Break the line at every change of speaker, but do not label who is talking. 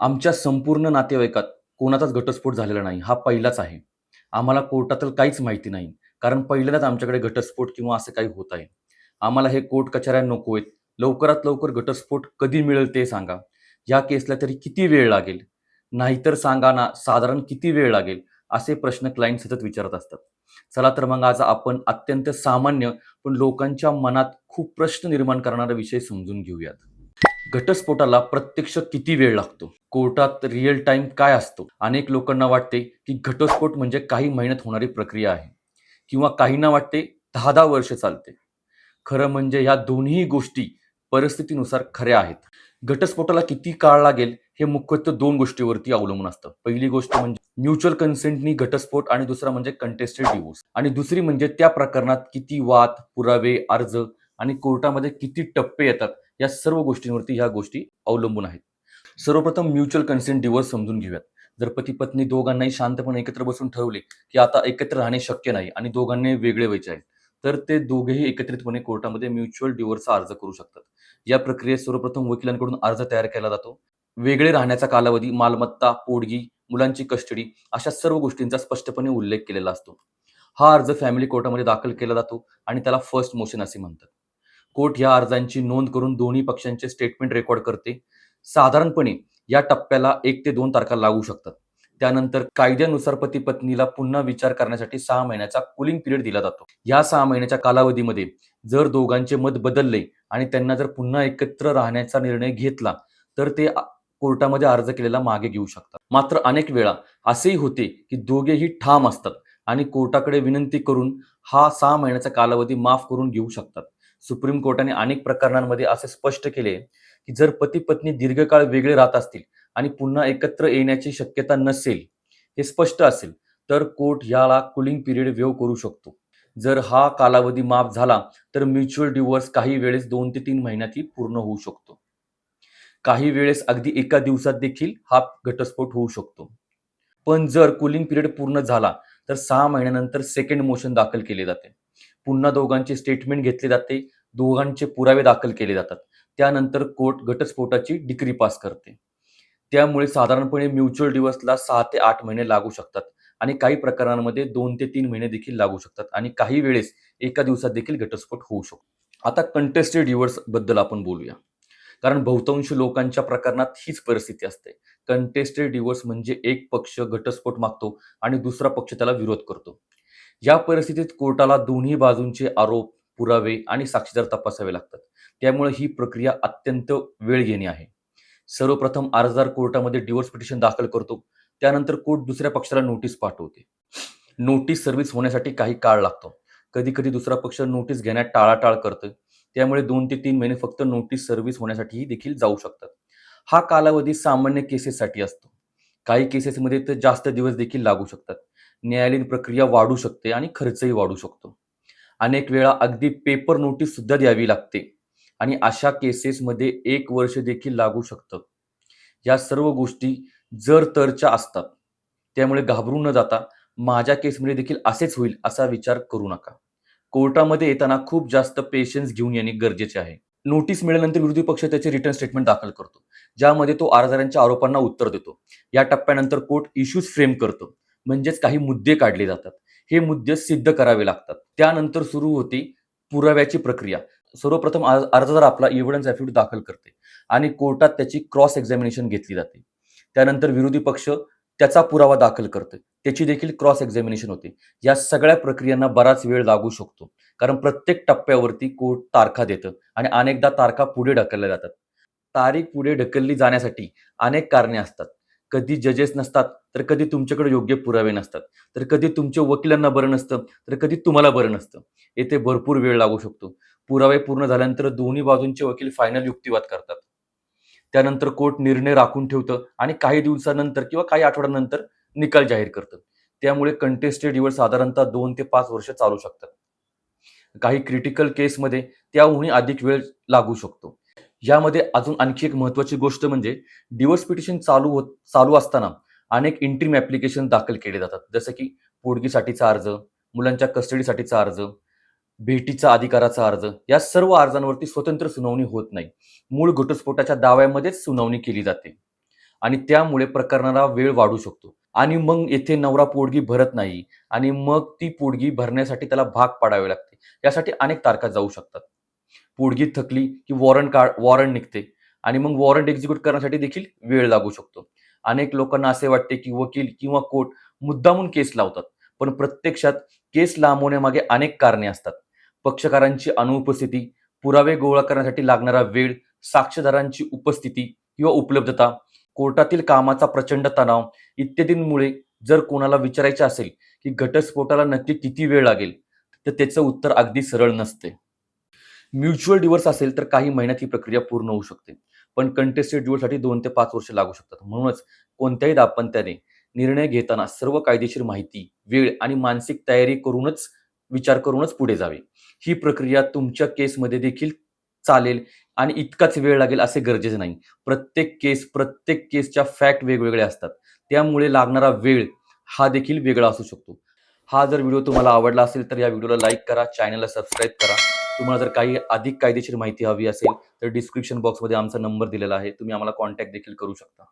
आमच्या संपूर्ण नातेवाईकात कोणाचाच घटस्फोट झालेला नाही. हा पहिलाच आहे. आम्हाला कोर्टातलं काहीच माहिती नाही. कारण पहिल्यांदाच आमच्याकडे घटस्फोट किंवा असं काही होत आहे. आम्हाला हे कोर्ट कचऱ्या नको आहेत. लवकरात लवकर घटस्फोट कधी मिळेल ते सांगा. या केसला तरी किती वेळ लागेल? नाहीतर सांगा ना, साधारण किती वेळ लागेल? असे प्रश्न क्लायंट सतत विचारत असतात. चला तर मग आज आपण अत्यंत सामान्य पण लोकांच्या मनात खूप प्रश्न निर्माण करणारा विषय समजून घेऊयात. घटस्फोटाला प्रत्यक्ष किती वेळ लागतो? कोर्टात रिअल टाईम काय असतो? अनेक लोकांना वाटते, की घटस्फोट म्हणजे काही महिन्यात होणारी प्रक्रिया आहे किंवा काहींना वाटते 10-10 वर्ष चालते. खरं म्हणजे ह्या दोन्ही गोष्टी परिस्थितीनुसार खऱ्या आहेत. घटस्फोटाला किती काळ लागेल हे मुख्यत्वे 2 गोष्टींवरती अवलंबून असतं. पहिली गोष्ट म्हणजे म्युच्युअल कन्सेंटनी घटस्फोट आणि दुसरा म्हणजे कंटेस्टेड डिव्होर्स आणि दुसरी म्हणजे त्या प्रकरणात किती वाद, पुरावे, अर्ज आणि कोर्टामध्ये किती टप्पे येतात या सर्व गोष्टींवरती ह्या गोष्टी अवलंबून आहेत. सर्वप्रथम म्युच्युअल कन्सेंट डिव्होर्स समजून घेऊयात. जर पती-पत्नी दोघांनाही शांतपणे एकत्र बसून ठरवले, की आता एकत्र राहणे शक्य नाही आणि दोघांनी वेगळे व्हायचे आहे, तर ते दोघेही एकत्रितपणे कोर्टामध्ये म्युच्युअल डिव्होर्सचा अर्ज करू शकतात. या प्रक्रियेत सर्वप्रथम वकिलांकडून अर्ज तयार केला जातो. वेगळे राहण्याचा कालावधी, मालमत्ता, पोटगी, मुलांची कस्टडी अशा सर्व गोष्टींचा स्पष्टपणे उल्लेख केलेला असतो. हा अर्ज फॅमिली कोर्टामध्ये दाखल केला जातो आणि त्याला फर्स्ट मोशन असे म्हणतात. कोर्ट या अर्जांची नोंद करून दोन्ही पक्षांचे स्टेटमेंट रेकॉर्ड करते. साधारणपणे या टप्प्याला 1 ते 2 तारखा लागू शकतात. त्यानंतर कायद्यानुसार पती-पत्नीला पुन्हा विचार करण्यासाठी 6 महिन्याचा कूलिंग पिरियड दिला जातो. या 6 महिन्याच्या कालावधीमध्ये जर दोघांचे मत बदलले आणि त्यांना जर पुन्हा एकत्र राहण्याचा निर्णय घेतला, तर ते कोर्टामध्ये अर्ज केलेला मागे घेऊ शकतात. मात्र अनेक वेळा असेही होते, की दोघेही ठाम असतात आणि कोर्टाकडे विनंती करून हा 6 महिन्याचा कालावधी माफ करून घेऊ शकतात. सुप्रीम कोर्टाने अनेक प्रकरणांमध्ये असे स्पष्ट केले, की जर पती-पत्नी दीर्घकाळ वेगळे राहत असतील आणि पुन्हा एकत्र येण्याची शक्यता नसेल, हे स्पष्ट असेल, तर कोर्ट याला कूलिंग पिरियड वेव्ह करू शकतो. जर हा कालावधी माफ झाला, तर म्युच्युअल डिव्होर्स काही वेळेस 2 ते 3 महिन्यातही पूर्ण होऊ शकतो. काही वेळेस अगदी एका दिवसात देखील हा घटस्फोट होऊ शकतो. पण जर कूलिंग पिरियड पूर्ण झाला, तर 6 महिन्यानंतर सेकंड मोशन दाखल केले जाते. पुन्हा दोघांचे स्टेटमेंट घेतले जाते, दोघांचे पुरावे दाखल केले जातात. त्यानंतर कोर्ट घटस्फोटाची डिक्री पास करते. त्यामुळे साधारणपणे म्युच्युअल डिव्होर्सला 6 ते 8 महिने लागू शकतात आणि काही प्रकरणांमध्ये 2 ते 3 महिने देखील लागू शकतात आणि काही वेळेस एका दिवसात देखील घटस्फोट होऊ शकतो. आता कंटेस्टेड डिव्होर्स बद्दल आपण बोलूया. कारण बहुतांश लोकांच्या प्रकरणात हीच परिस्थिती असते. कंटेस्टेड डिव्होर्स म्हणजे एक पक्ष घटस्फोट मागतो आणि दुसरा पक्ष त्याला विरोध करतो. या परिस्थितीत कोर्टाला दोन्ही बाजूंचे आरोप, पुरावे आणि साक्षीदार तपासावे लागतात. त्यामुळे ही प्रक्रिया अत्यंत वेळघेणी आहे. सर्वप्रथम अर्जदार कोर्टामध्ये डिव्होर्स पिटिशन दाखल करतो. त्यानंतर कोर्ट दुसऱ्या पक्षाला नोटीस पाठवते. नोटीस सर्व्हिस होण्यासाठी काही काळ लागतो. कधी-कधी दुसरा पक्ष नोटीस घेण्यात टाळाटाळ करतं. त्यामुळे 2 ते 3 महिने फक्त नोटीस सर्व्हिस होण्यासाठीही देखील जाऊ शकतात. हा कालावधी सामान्य केसेससाठी असतो. काही केसेसमध्ये तर जास्त दिवस देखील लागू शकतात. न्यायालयीन प्रक्रिया वाढू शकते आणि खर्चही वाढू शकतो. अनेक वेळा अगदी पेपर नोटीस सुद्धा द्यावी लागते आणि अशा केसेसमध्ये 1 वर्ष देखील लागू शकतं. या सर्व गोष्टी जर-तरच्या असतात. त्यामुळे घाबरून न जाता माझ्या केसमध्ये देखील असेच होईल असा विचार करू नका. कोर्टामध्ये येताना खूप जास्त पेशन्स घेऊन येणे गरजेचे आहे. नोटीस मिळाल्यानंतर विरोधी पक्ष त्याचे रिटर्न स्टेटमेंट दाखल करतो, ज्यामध्ये तो अर्जदारांच्या आरोपांना उत्तर देतो. या टप्प्यानंतर कोर्ट इश्यूज फ्रेम करतो, म्हणजेच काही मुद्दे काढले जातात. हे मुद्दे सिद्ध करावे लागतात. त्यानंतर सुरू होते पुराव्याची प्रक्रिया. सर्वप्रथम अर्जदार आपला एव्हिडन्स ॲफिडेव्हिट दाखल करते आणि कोर्टात त्याची क्रॉस एक्झामिनेशन घेतली जाते. त्यानंतर विरोधी पक्ष त्याचा पुरावा दाखल करते. त्याची देखील क्रॉस एक्झामिनेशन होते. या सगळ्या प्रक्रियांना बराच वेळ लागू शकतो. कारण प्रत्येक टप्प्यावरती कोर्ट तारखा देतं आणि अनेकदा तारखा पुढे ढकलल्या जातात. तारीख पुढे ढकलली जाण्यासाठी अनेक कारणे असतात. कधी जजेस नसतात, तर कधी तुमच्याकडे योग्य पुरावे नसतात. तर कधी तुमच्या वकिलांना बरं नसतं, तर कधी तुम्हाला बरं नसतं. येथे भरपूर वेळ लागू शकतो. पुरावे पूर्ण झाल्यानंतर दोन्ही बाजूंचे वकील फायनल युक्तिवाद करतात. त्यानंतर कोर्ट निर्णय राखून ठेवतं आणि काही दिवसानंतर किंवा काही आठवड्यानंतर निकाल जाहीर करतं. त्यामुळे कंटेस्टेड डिव्होर्स साधारणतः 2 ते 5 वर्ष चालू शकतात. काही क्रिटिकल केसमध्ये त्याहूनही अधिक वेळ लागू शकतो. यामध्ये अजून आणखी एक महत्त्वाची गोष्ट म्हणजे डिव्होर्स पिटिशन चालू असताना अनेक इंटरिम ॲप्लिकेशन दाखल केले जातात. जसं की पोटगीसाठीचा अर्ज, मुलांच्या कस्टडीसाठीचा अर्ज, भेटीचा अधिकाराचा अर्ज. या सर्व अर्जांवरती स्वतंत्र सुनावणी होत नाही. मूळ घटस्फोटाच्या दाव्यामध्येच सुनावणी केली जाते. आणि त्यामुळे प्रकरणाला वेळ वाढू शकतो आणि मग येथे नवरा पोटगी भरत नाही आणि मग ती पोटगी भरण्यासाठी त्याला भाग पाडावे लागते. यासाठी अनेक तारखा जाऊ शकतात. पोटगी थकली की वॉरंट निघते आणि मग वॉरंट एक्झिक्यूट करण्यासाठी देखील वेळ लागू शकतो. अनेक लोकांना असे वाटते की वकील किंवा कोर्ट मुद्दामून केस लावतात, पण प्रत्यक्षात केस लांबवण्यामागे अनेक कारणे असतात. पक्षकारांची अनुपस्थिती, पुरावे गोळा करण्यासाठी लागणारा वेळ, साक्षीदारांची उपस्थिती किंवा उपलब्धता, कोर्टातील कामाचा प्रचंड तणाव इत्यादींमुळे जर कोणाला विचारायचे असेल की घटस्फोटाला नक्की किती वेळ लागेल, तर त्याचं उत्तर अगदी सरळ नसते. म्युच्युअल डिव्होर्स असेल तर काही महिन्यात ही प्रक्रिया पूर्ण होऊ शकते. पण कंटेस्टेड डिव्होर्ससाठी 2 ते 5 वर्ष लागू शकतात. म्हणूनच कोणत्याही दाम्पत्याने निर्णय घेताना सर्व कायदेशीर माहिती, वेळ आणि मानसिक तयारी करूनच विचार करूनच पुढे जावे. ही प्रक्रिया तुमच्या केसमध्ये देखील चालेल आणि इतकाच वेळ लागेल असे गरजेचे नाही. प्रत्येक केसच्या फॅक्ट वेगवेगळ्या असतात. त्यामुळे लागणारा वेळ हा देखील वेगळा असू शकतो. हा जर व्हिडिओ तुम्हाला आवडला असेल तर या व्हिडिओला लाईक करा, चॅनलला सबस्क्राईब करा. तुम्हाला जर काही अधिक कायदेशीर माहिती हवी असेल तर डिस्क्रिप्शन बॉक्समध्ये आमचा नंबर दिलेला आहे. तुम्ही आम्हाला कॉन्टॅक्ट देखील करू शकता.